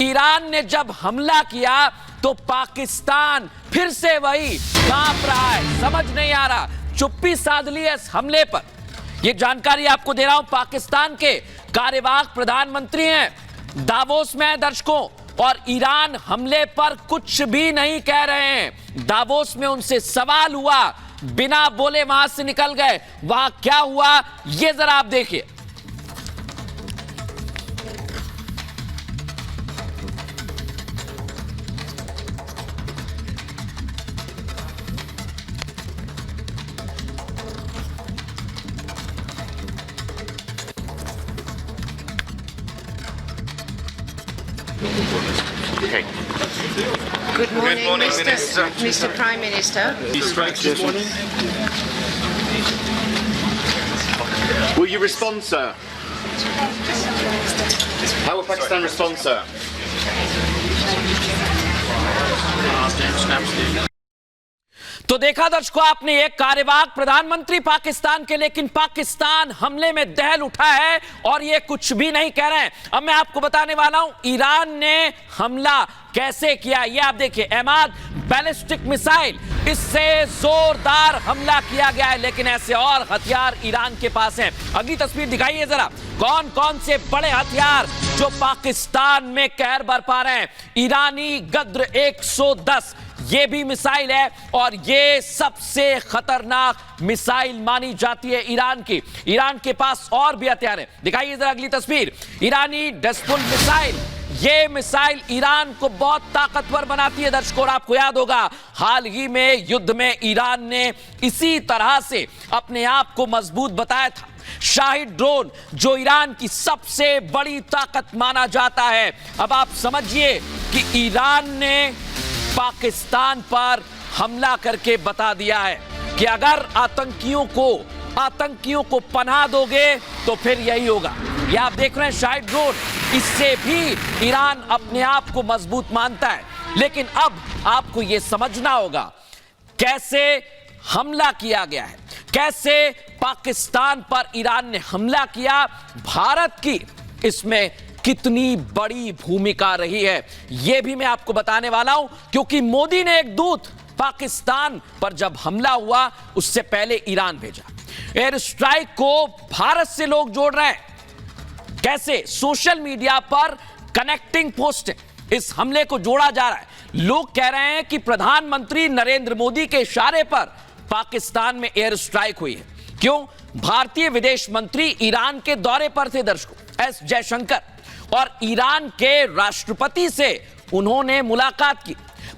Iran ने जब हमला किया तो पाकिस्तान फिर से वही कांप रहा है। समझ नहीं आ रहा, चुप्पी साध ली है इस हमले पर। यह जानकारी आपको दे रहा हूं, पाकिस्तान के कार्यवाहक प्रधानमंत्री हैं, दावोस में हैं दर्शकों, और ईरान हमले पर कुछ भी नहीं कह रहे हैं। दावोस में उनसे सवाल हुआ, बिना बोले वहां से निकल गए। वहां क्या हुआ यह जरा आप देखिए। Okay. Good morning, Minister. Mr. Prime Minister. These strikes this morning. Will you respond, sir? How will Pakistan respond, sir? तो देखा दर्शकों आपने, एक कार्यवाहक प्रधानमंत्री पाकिस्तान के, लेकिन पाकिस्तान हमले में दहल उठा है और ये कुछ भी नहीं कह रहे हैं। अब मैं आपको बताने वाला हूं ईरान ने हमला कैसे किया। ये आप देखिए, एमाद बैलिस्टिक मिसाइल, इससे जोरदार हमला किया गया है, लेकिन ऐसे और हथियार ईरान के पास हैं। अगली तस्वीर दिखाइए जरा, कौन कौन से बड़े हथियार जो पाकिस्तान में कहर बरपा रहे हैं। ईरानी गद्र 110 ये भी मिसाइल है और ये सबसे खतरनाक मिसाइल मानी जाती है ईरान की। ईरान के पास और भी हथियार हैं, दिखाइए जरा अगली तस्वीर। ईरानी डस्पुल मिसाइल, ये मिसाइल ईरान को बहुत ताकतवर बनाती है दर्शकों। और आपको याद होगा, हाल ही में युद्ध में ईरान ने इसी तरह से अपने आप को मजबूत बताया था। शाहिद ड्रोन जो ईरान की सबसे बड़ी ताकत माना जाता है। अब आप समझिए कि ईरान ने पाकिस्तान पर हमला करके बता दिया है कि अगर आतंकियों को पनाह दोगे तो फिर यही होगा। ये आप देख रहे हैं शाहिद ड्रोन, इससे भी ईरान अपने आप को मजबूत मानता है। लेकिन अब आपको यह समझना होगा कैसे हमला किया गया है, कैसे पाकिस्तान पर ईरान ने हमला किया, भारत की इसमें कितनी बड़ी भूमिका रही है, यह भी मैं आपको बताने वाला हूं। क्योंकि मोदी ने एक दूत पाकिस्तान पर जब हमला हुआ उससे पहले ईरान भेजा। एयर स्ट्राइक को भारत से लोग जोड़ रहे हैं, कैसे सोशल मीडिया पर कनेक्टिंग पोस्ट इस हमले को जोड़ा जा रहा है। लोग कह रहे हैं कि प्रधानमंत्री नरेंद्र मोदी के इशारे पर पाकिस्तान में एयर स्ट्राइक हुई है। क्यों? भारतीय विदेश मंत्री ईरान के दौरे पर थे दर्शकों, एस जयशंकर, और ईरान के राष्ट्रपति से उन्होंने मुलाकात की।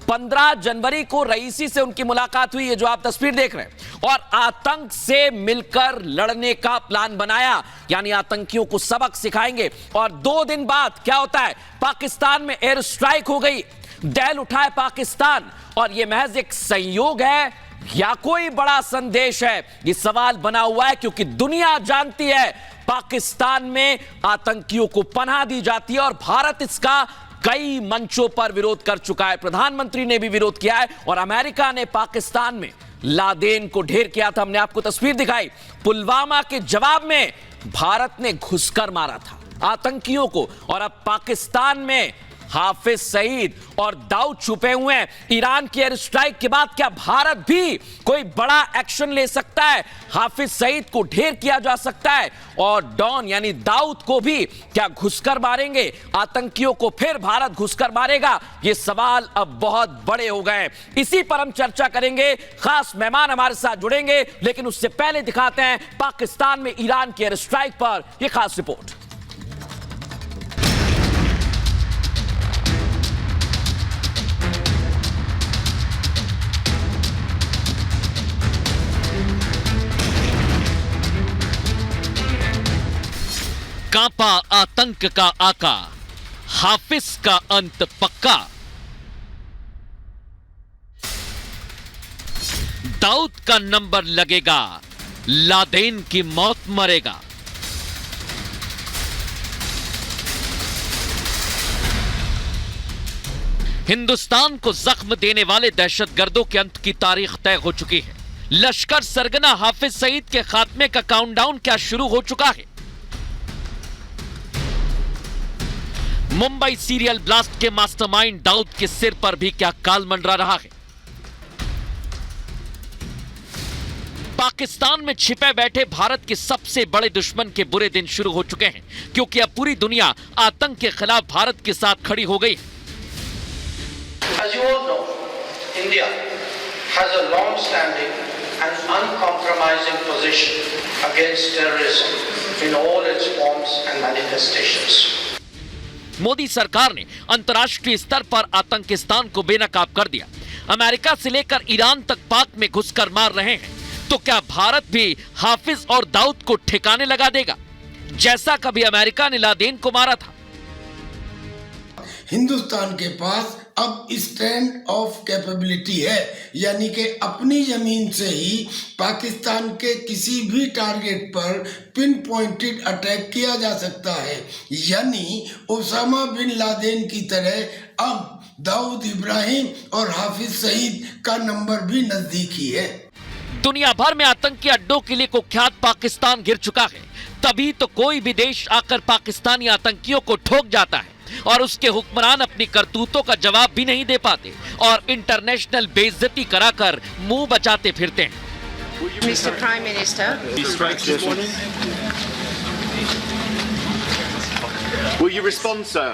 15 जनवरी को रईसी से उनकी मुलाकात हुई है, जो आप तस्वीर देख रहे हैं, और आतंक से मिलकर लड़ने का प्लान बनाया, यानी आतंकियों को सबक सिखाएंगे। और 2 दिन बाद क्या होता है, पाकिस्तान में एयर स्ट्राइक हो गई, दहल उठाए पाकिस्तान। और यह महज एक संयोग है या कोई बड़ा संदेश है, यह सवाल बना हुआ है, क्योंकि दुनिया जानती है पाकिस्तान में आतंकियों को पनाह दी जाती है और भारत इसका कई मंचों पर विरोध कर चुका है। प्रधानमंत्री ने भी विरोध किया है और अमेरिका ने पाकिस्तान में लादेन को ढेर किया था। हमने आपको तस्वीर दिखाई, पुलवामा के जवाब में भारत ने घुसकर मारा था आतंकियों को। और अब पाकिस्तान में हाफिज सईद और दाऊद छुपे हुए हैं। ईरान की एयर स्ट्राइक के बाद क्या भारत भी कोई बड़ा एक्शन ले सकता है? हाफिज सईद को ढेर किया जा सकता है और डॉन यानी दाऊद को भी क्या घुसकर मारेंगे? आतंकियों को फिर भारत घुसकर मारेगा? ये सवाल अब बहुत बड़े हो गए हैं। इसी पर हम चर्चा करेंगे, खास मेहमान हमारे साथ जुड़ेंगे, लेकिन उससे पहले दिखाते हैं पाकिस्तान में ईरान की एयर स्ट्राइक पर यह खास रिपोर्ट। कांपा आतंक का आका, हाफिज का अंत पक्का। दाऊद का नंबर लगेगा, लादेन की मौत मरेगा। हिंदुस्तान को जख्म देने वाले दहशतगर्दों के अंत की तारीख तय हो चुकी है। लश्कर सरगना हाफिज सईद के खात्मे का काउंटडाउन क्या शुरू हो चुका है। मुंबई सीरियल ब्लास्ट के मास्टरमाइंड दाऊद के सिर पर भी क्या काल मंडरा रहा है? पाकिस्तान में छिपे बैठे भारत के सबसे बड़े दुश्मन के बुरे दिन शुरू हो चुके हैं, क्योंकि अब पूरी दुनिया आतंक के खिलाफ भारत के साथ खड़ी हो गई है। As you all know, India has a long-standing and uncompromising position against terrorism in all its forms and manifestations. Modi सरकार ने अंतर्राष्ट्रीय स्तर पर आतंकिस्तान को बेनकाब कर दिया। अमेरिका से लेकर ईरान तक पाक में घुसकर मार रहे हैं, तो क्या भारत भी हाफिज और दाऊद को ठिकाने लगा देगा, जैसा कभी अमेरिका ने लादेन को मारा था? हिंदुस्तान के पास अब स्टैंड ऑफ कैपेबिलिटी है, यानी कि अपनी जमीन से ही पाकिस्तान के किसी भी टारगेट पर पिन पॉइंटेड अटैक किया जा सकता है। यानी ओसामा बिन लादेन की तरह अब दाऊद इब्राहिम और हाफिज सईद का नंबर भी नजदीक ही है। दुनिया भर में आतंकी अड्डों के लिए कुख्यात पाकिस्तान घिर चुका है, तभी तो कोई भी देश आकर पाकिस्तानी आतंकियों को ठोक जाता है और उसके हुक्मरान अपनी करतूतों का जवाब भी नहीं दे पाते और इंटरनेशनल बेइज्जती कराकर मुंह बचाते फिरते हैं। Mr. Prime Minister, You strikes this morning? Will you respond, sir?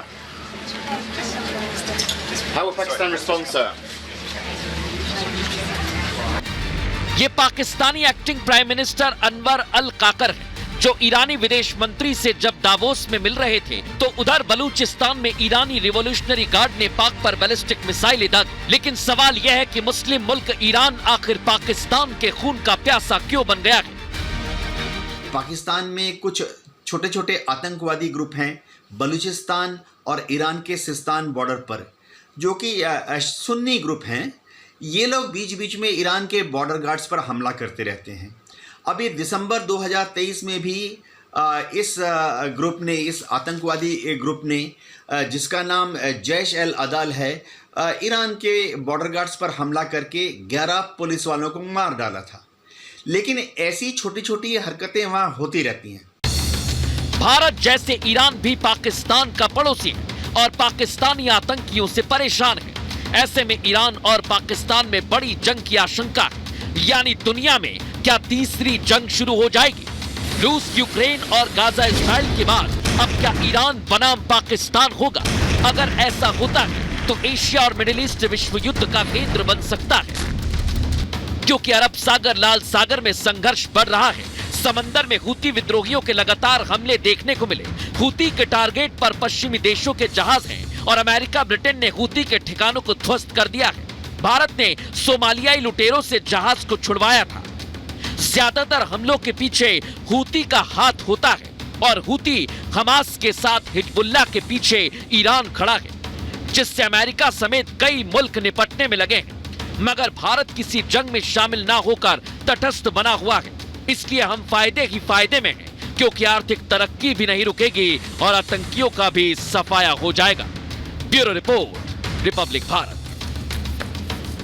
How will Pakistan respond, sir? ये Pakistani acting prime minister Anwar al Kakar है, जो ईरानी विदेश मंत्री से जब दावोस में मिल रहे थे तो उधर बलूचिस्तान में ईरानी रिवॉल्यूशनरी गार्ड ने पाक पर बैलिस्टिक मिसाइल दागी। लेकिन सवाल यह है कि मुस्लिम मुल्क ईरान आखिर पाकिस्तान के खून का प्यासा क्यों बन गया है? पाकिस्तान में कुछ छोटे छोटे आतंकवादी ग्रुप हैं बलूचिस्तान और ईरान के सिस्तान बॉर्डर पर, जो कि सुन्नी ग्रुप हैं। ये लोग बीच बीच में ईरान के बॉर्डर गार्ड्स पर हमला करते रहते हैं। अभी दिसंबर 2023 में भी इस ग्रुप ने, इस आतंकवादी ग्रुप ने, जिसका नाम जैश अल अदाल है, ईरान के बॉर्डर गार्ड्स पर हमला करके 11 पुलिस वालों को मार डाला था। लेकिन ऐसी छोटी छोटी हरकतें वहाँ होती रहती हैं। भारत जैसे ईरान भी पाकिस्तान का पड़ोसी है और पाकिस्तानी आतंकियों से परेशान है। ऐसे में ईरान और पाकिस्तान में बड़ी जंग की आशंका है, यानी दुनिया में क्या तीसरी जंग शुरू हो जाएगी? रूस यूक्रेन और गाजा इस्राइल के बाद अब क्या ईरान बनाम पाकिस्तान होगा? अगर ऐसा होता है तो एशिया और मिडिल ईस्ट विश्व युद्ध का केंद्र बन सकता है, क्योंकि अरब सागर लाल सागर में संघर्ष बढ़ रहा है। समंदर में हूती विद्रोहियों के लगातार हमले देखने को मिले। हूती के टारगेट पर पश्चिमी देशों के जहाज हैं और अमेरिका ब्रिटेन ने हूती के ठिकानों को ध्वस्त कर दिया है। भारत ने सोमालियाई लुटेरों से जहाज को छुड़वाया था। ज्यादातर हमलों के पीछे हूती का हाथ होता है और हूती हमास के साथ हिजबुल्लाह के पीछे ईरान खड़ा है, जिससे अमेरिका समेत कई मुल्क निपटने में लगे हैं। मगर भारत किसी जंग में शामिल ना होकर तटस्थ बना हुआ है। इसलिए हम फायदे ही फायदे में हैं, क्योंकि आर्थिक तरक्की भी नहीं रुकेगी और आतंकियों का भी सफाया हो जाएगा। Bureau report, Republic Bharat.